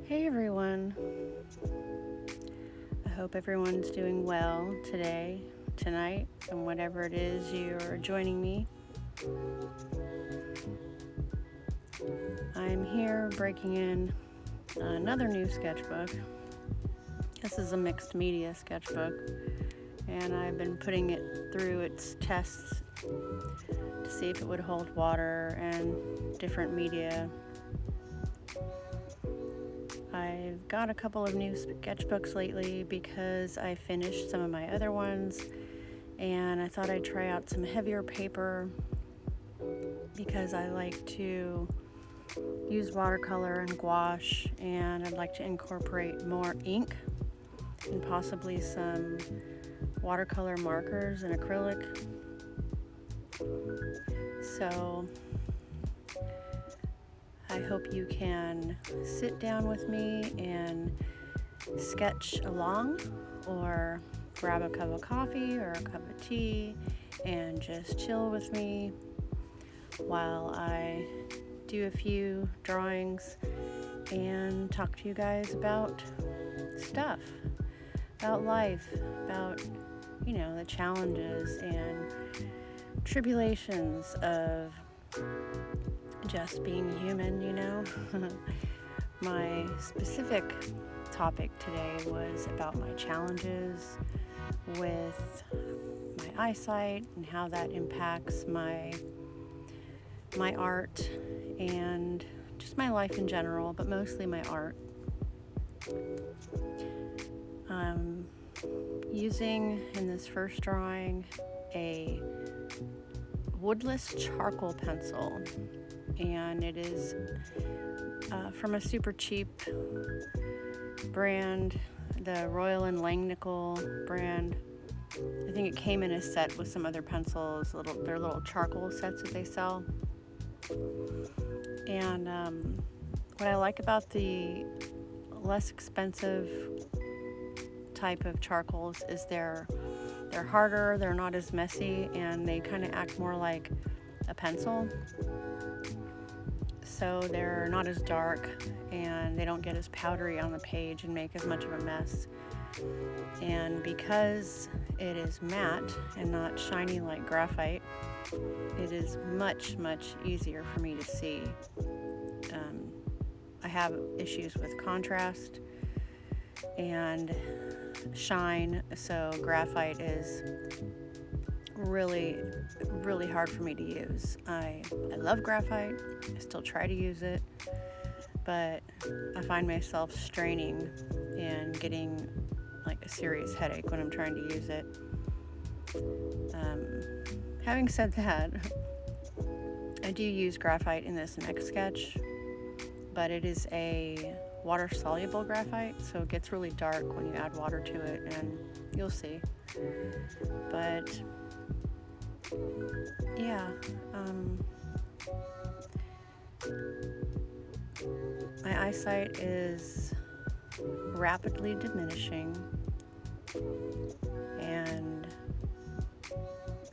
Hey everyone. I hope everyone's doing well today, tonight, and whatever it is you're joining me. I'm here breaking in another new sketchbook. This is a mixed media sketchbook, and I've been putting it through its tests to see if it would hold water and different media. I've got a couple of new sketchbooks lately because I finished some of my other ones, and I thought I'd try out some heavier paper because I like to use watercolor and gouache, and I'd like to incorporate more ink and possibly some watercolor markers and acrylic. So I hope you can sit down with me and sketch along, or grab a cup of coffee or a cup of tea and just chill with me while I do a few drawings and talk to you guys about stuff, about life, about, the challenges and tribulations of just being human, My specific topic today was about my challenges with my eyesight and how that impacts my art and just my life in general, but mostly my art. I'm using in this first drawing a woodless charcoal pencil, and it is from a super cheap brand, the Royal and Langnickel brand. I think it came in a set with some other pencils, they're little charcoal sets that they sell. And what I like about the less expensive type of charcoals is they're harder, they're not as messy, and they kind of act more like a pencil. So they're not as dark, and they don't get as powdery on the page and make as much of a mess. And because it is matte and not shiny like graphite, it is much, much easier for me to see. I have issues with contrast and shine, so graphite is really, really hard for me to use. I love graphite. I still try to use it, but I find myself straining and getting like a serious headache when I'm trying to use it. Having said that, I do use graphite in this next sketch, but it is a water-soluble graphite, so it gets really dark when you add water to it, and you'll see. But yeah, my eyesight is rapidly diminishing, and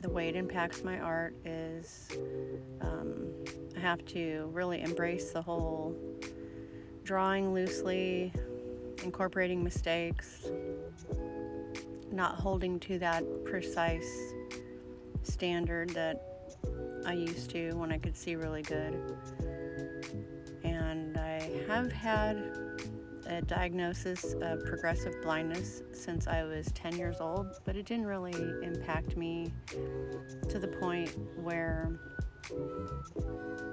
the way it impacts my art is I have to really embrace the whole drawing loosely, incorporating mistakes, not holding to that precise standard that I used to when I could see really good. And I have had a diagnosis of progressive blindness since I was 10 years old, but it didn't really impact me to the point where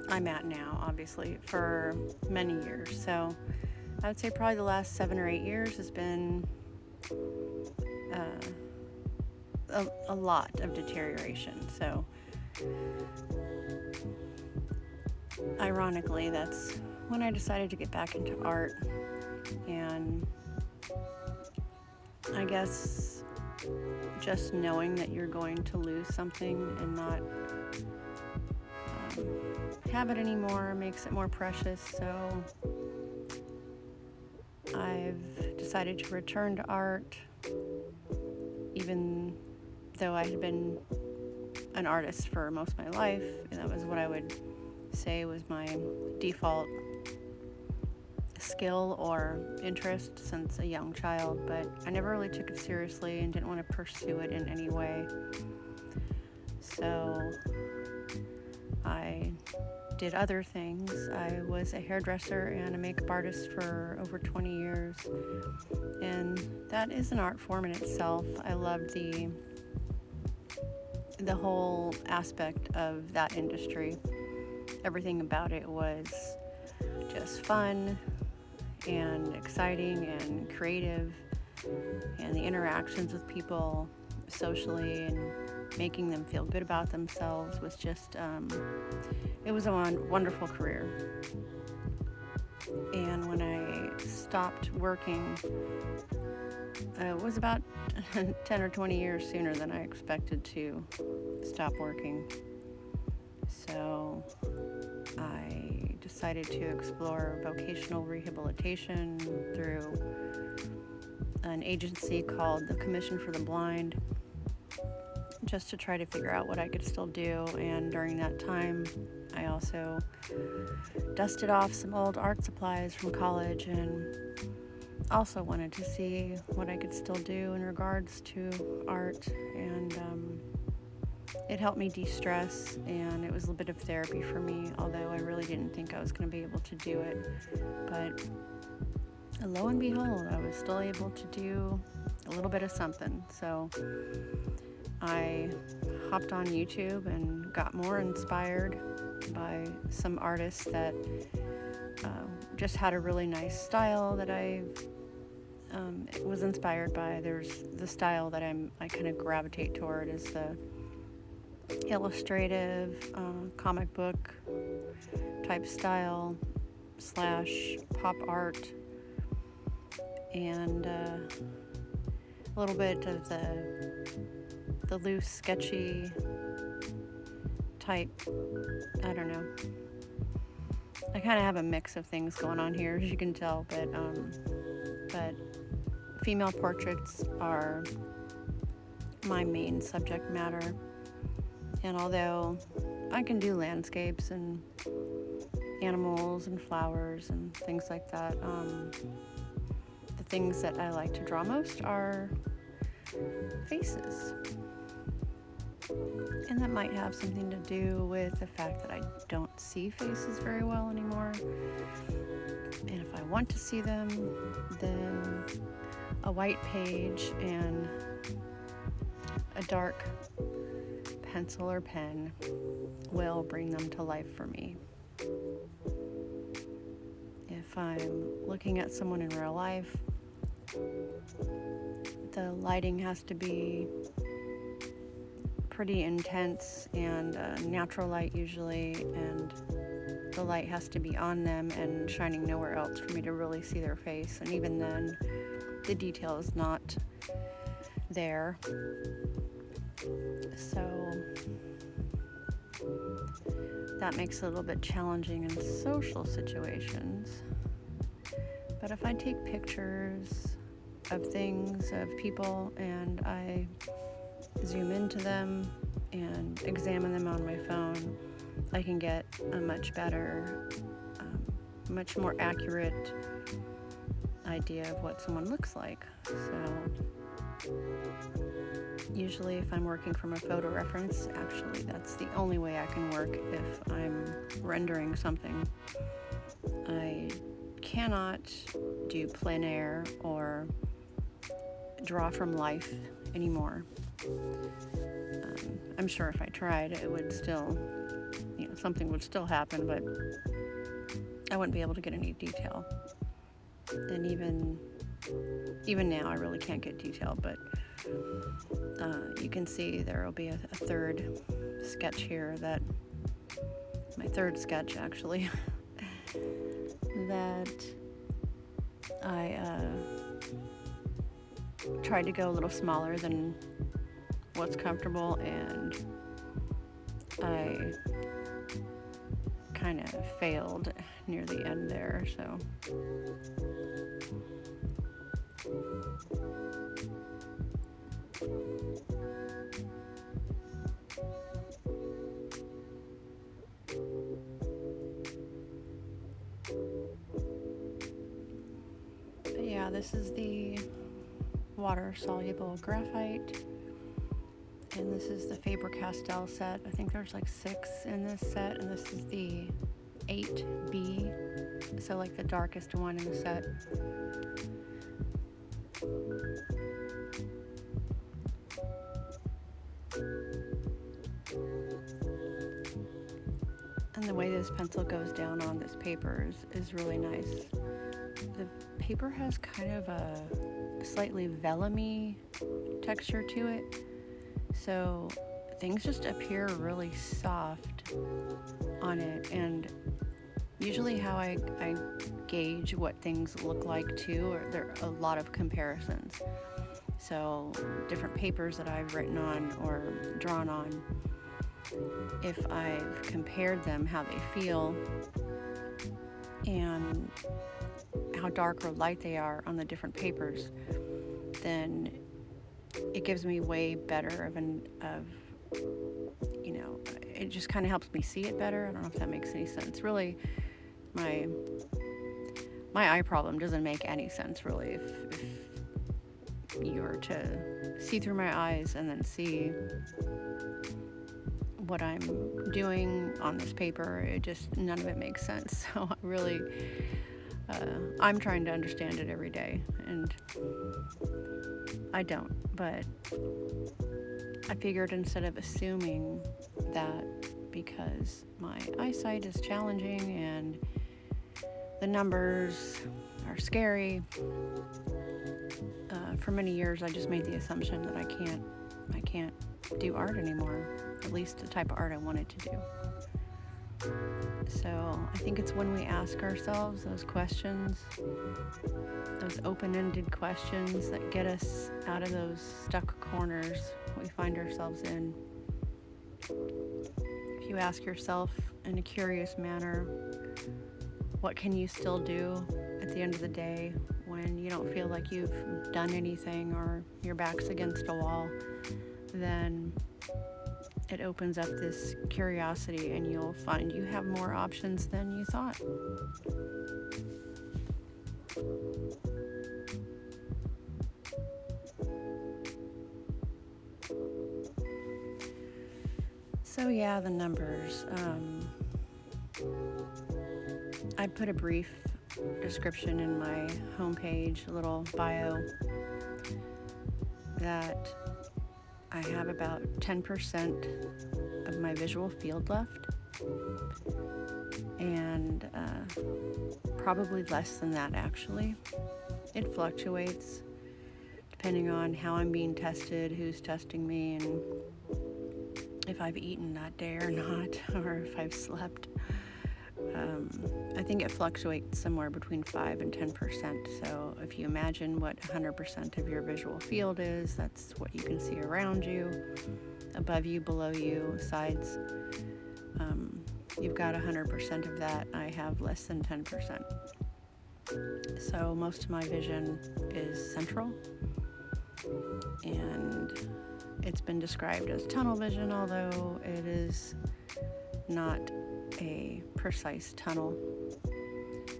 I'm at now, obviously, for many years. So I would say probably the last 7 or 8 years has been a lot of deterioration. So ironically, that's when I decided to get back into art. And I guess just knowing that you're going to lose something and not have it anymore makes it more precious. So I've decided to return to art, even though I had been an artist for most of my life, and that was what I would say was my default skill or interest since a young child, but I never really took it seriously and didn't want to pursue it in any way. So I did other things. I was a hairdresser and a makeup artist for over 20 years, and that is an art form in itself. I loved the whole aspect of that industry. Everything about it was just fun and exciting and creative, and the interactions with people socially and making them feel good about themselves was just it was a wonderful career. And when I stopped working, it was about 10 or 20 years sooner than I expected to stop working. So I decided to explore vocational rehabilitation through an agency called the Commission for the Blind, just to try to figure out what I could still do. And during that time, I also dusted off some old art supplies from college and also wanted to see what I could still do in regards to art. And it helped me de-stress, and it was a bit of therapy for me, although I really didn't think I was going to be able to do it. But lo and behold, I was still able to do a little bit of something. So I hopped on YouTube and got more inspired by some artists that just had a really nice style that I was inspired by. There's the style that I kind of gravitate toward is the illustrative comic book type style / pop art, and a little bit of the loose, sketchy type. I don't know. I kind of have a mix of things going on here, as you can tell, but female portraits are my main subject matter. And although I can do landscapes and animals and flowers and things like that, the things that I like to draw most are faces. And that might have something to do with the fact that I don't see faces very well anymore. And if I want to see them, then a white page and a dark pencil or pen will bring them to life for me. If I'm looking at someone in real life, the lighting has to be pretty intense and natural light usually, and the light has to be on them and shining nowhere else for me to really see their face. And even then, the detail is not there. So that makes it a little bit challenging in social situations. But if I take pictures of things, of people, and I zoom into them and examine them on my phone, I can get a much better, much more accurate idea of what someone looks like. So usually if I'm working from a photo reference, actually that's the only way I can work if I'm rendering something. I cannot do plein air or draw from life anymore. I'm sure if I tried, it would still, something would still happen, but I wouldn't be able to get any detail. And even now, I really can't get detail, but you can see there will be a third sketch here, my third sketch actually, that I tried to go a little smaller than what's comfortable, and I kind of failed near the end there, so yeah, this is the water-soluble graphite, and this is the Faber Castel set. I think there's like 6 in this set, and this is the 8B, so like the darkest one in the set. And the way this pencil goes down on this paper is really nice. The paper has kind of a slightly vellum-y texture to it, so things just appear really soft on it. And usually how I gauge what things look like too, or there are a lot of comparisons. So different papers that I've written on or drawn on, if I've compared them, how they feel, and how dark or light they are on the different papers, then it gives me way better it just kind of helps me see it better. I don't know if that makes any sense. Really, my eye problem doesn't make any sense, really. If you were to see through my eyes and then see what I'm doing on this paper, none of it makes sense. So I really, I'm trying to understand it every day, and I don't, but I figured instead of assuming that because my eyesight is challenging and the numbers are scary, for many years I just made the assumption that I can't do art anymore, at least the type of art I wanted to do. So I think it's when we ask ourselves those questions, those open-ended questions, that get us out of those stuck corners we find ourselves in. If you ask yourself in a curious manner, what can you still do at the end of the day when you don't feel like you've done anything or your back's against a wall, then it opens up this curiosity, and you'll find you have more options than you thought. So yeah, the numbers. I put a brief description in my homepage, a little bio, that I have about 10% of my visual field left, and probably less than that, actually. It fluctuates depending on how I'm being tested, who's testing me, and if I've eaten that day or not, or if I've slept. I think it fluctuates somewhere between 5 and 10%. So if you imagine what 100% of your visual field is, that's what you can see around you, above you, below you, sides. You've got 100% of that. I have less than 10%. So most of my vision is central, and it's been described as tunnel vision, although it is not a precise tunnel.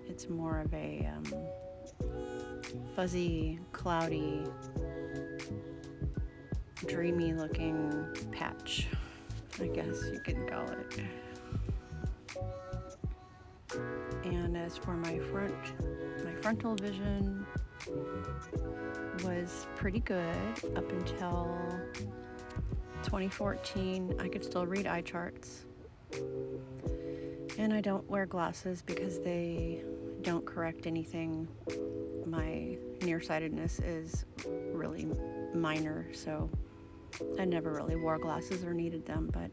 It's more of a fuzzy, cloudy, dreamy looking patch, I guess you could call it. And as for my frontal vision was pretty good up until 2014. I could still read eye charts. And I don't wear glasses because they don't correct anything. My nearsightedness is really minor, so I never really wore glasses or needed them, but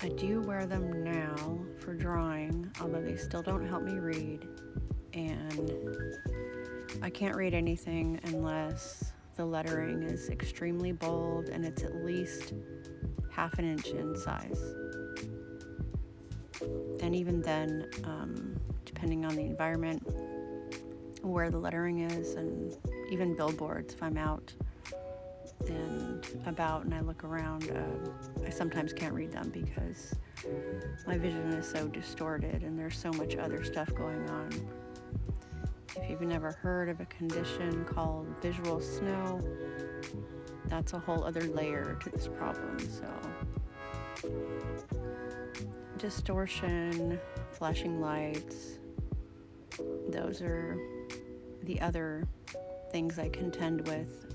I do wear them now for drawing, although they still don't help me read. And I can't read anything unless the lettering is extremely bold and it's at least half an inch in size. And even then, depending on the environment, where the lettering is, and even billboards, if I'm out and about and I look around, I sometimes can't read them because my vision is so distorted and there's so much other stuff going on. If you've never heard of a condition called visual snow, that's a whole other layer to this problem. So distortion, flashing lights, those are the other things I contend with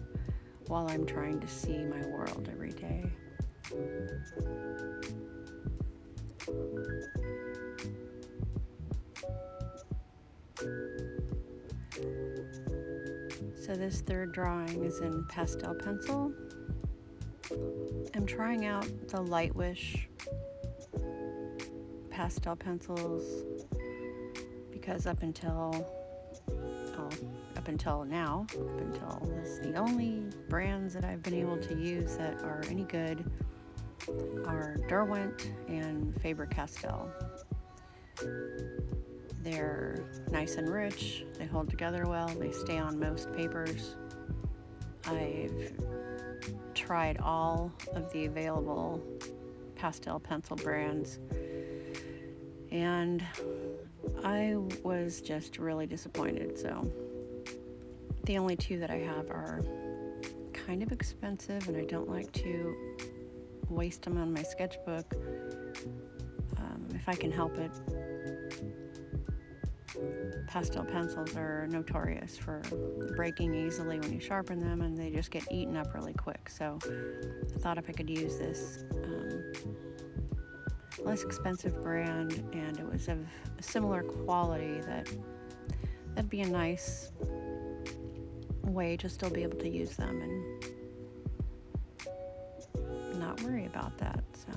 while I'm trying to see my world every day. So this third drawing is in pastel pencil. I'm trying out the Lightwish pastel pencils because up until now, this is the only brands that I've been able to use that are any good are Derwent and Faber Castel. They're nice and rich, they hold together well, they stay on most papers. I've tried all of the available pastel pencil brands, and I was just really disappointed. So the only two that I have are kind of expensive, and I don't like to waste them on my sketchbook if I can help it. Pastel pencils are notorious for breaking easily when you sharpen them, and they just get eaten up really quick. So I thought if I could use this less expensive brand and it was of a similar quality, that'd be a nice way to still be able to use them and not worry about that. So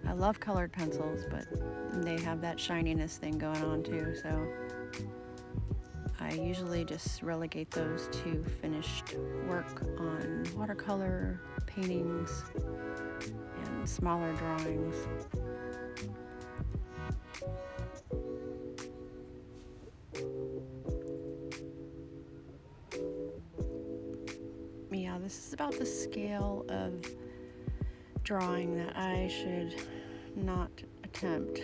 I love colored pencils, but they have that shininess thing going on too, so I usually just relegate those to finished work on watercolor paintings and smaller drawings. Yeah, this is about the scale of drawing that I should not attempt.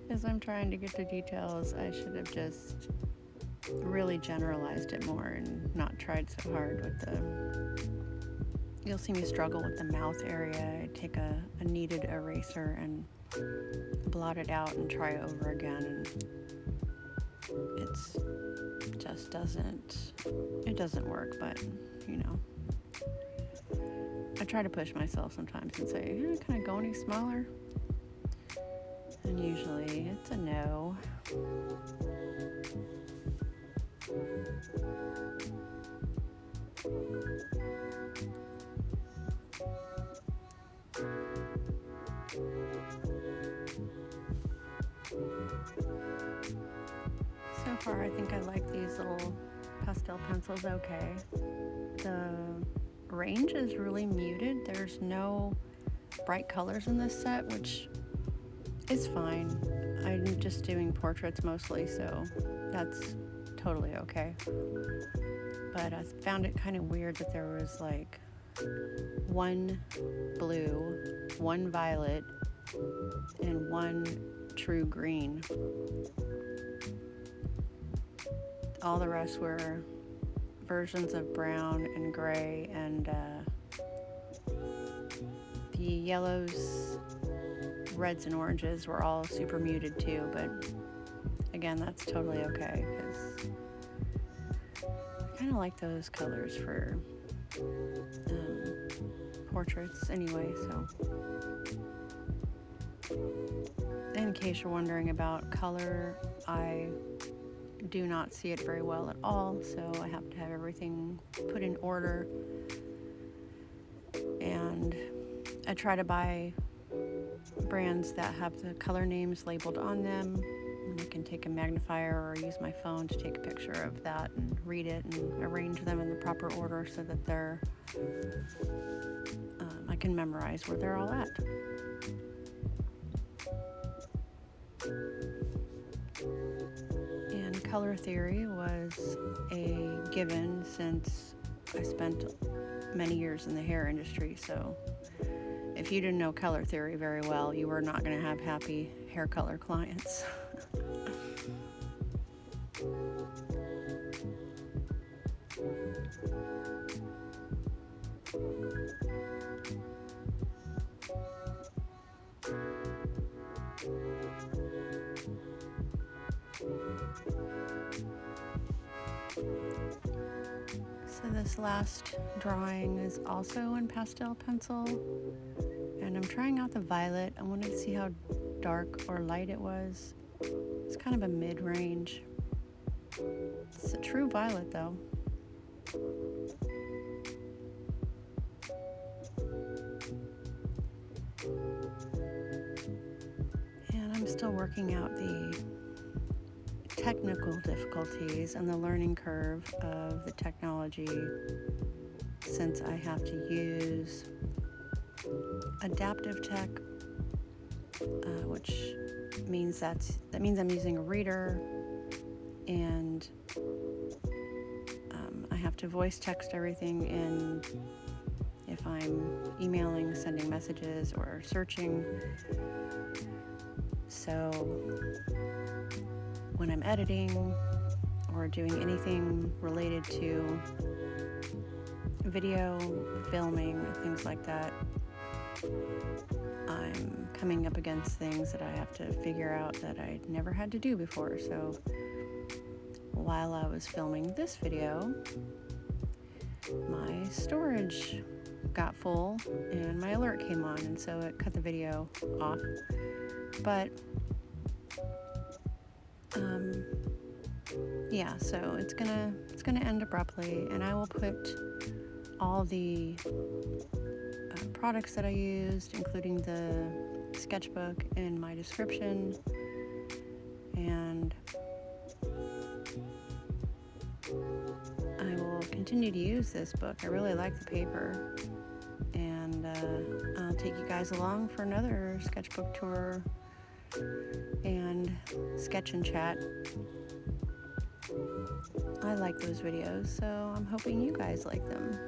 As I'm trying to get to details, I should have just really generalized it more and not tried so hard with you'll see me struggle with the mouth area. I take a kneaded eraser and blot it out and try over again, and it doesn't work, but I try to push myself sometimes and say, can I go any smaller? And usually it's a no. So far, I think I like these little pastel pencils okay. The range is really muted. There's no bright colors in this set, which is fine. I'm just doing portraits mostly, so that's totally okay. But I found it kind of weird that there was like one blue, one violet, and one true green. All the rest were versions of brown and gray, and the yellows, reds, and oranges were all super muted too, but again, that's totally okay because I kind of like those colors for portraits anyway. So in case you're wondering about color, I do not see it very well at all, so I have to have everything put in order, and I try to buy brands that have the color names labeled on them, and I can take a magnifier or use my phone to take a picture of that and read it and arrange them in the proper order so that they're I can memorize where they're all at. And color theory was a given since I spent many years in the hair industry, so if you didn't know color theory very well, you were not going to have happy hair color clients. So this last drawing is also in pastel pencil, and I'm trying out the violet. I wanted to see how dark or light it was. It's kind of a mid-range. It's a true violet though. And I'm still working out the technical difficulties and the learning curve of the technology, since I have to use adaptive tech, which means that means I'm using a reader, and I have to voice text everything in if I'm emailing, sending messages, or searching. So when I'm editing or doing anything related to video, filming, things like that, I'm coming up against things that I have to figure out that I never had to do before. So while I was filming this video, my storage got full and my alert came on, and so it cut the video off. But yeah, so it's gonna end abruptly, and I will put all the products that I used, including the sketchbook, in my description. And I will continue to use this book. I really like the paper, and I'll take you guys along for another sketchbook tour and sketch and chat. I like those videos, so I'm hoping you guys like them.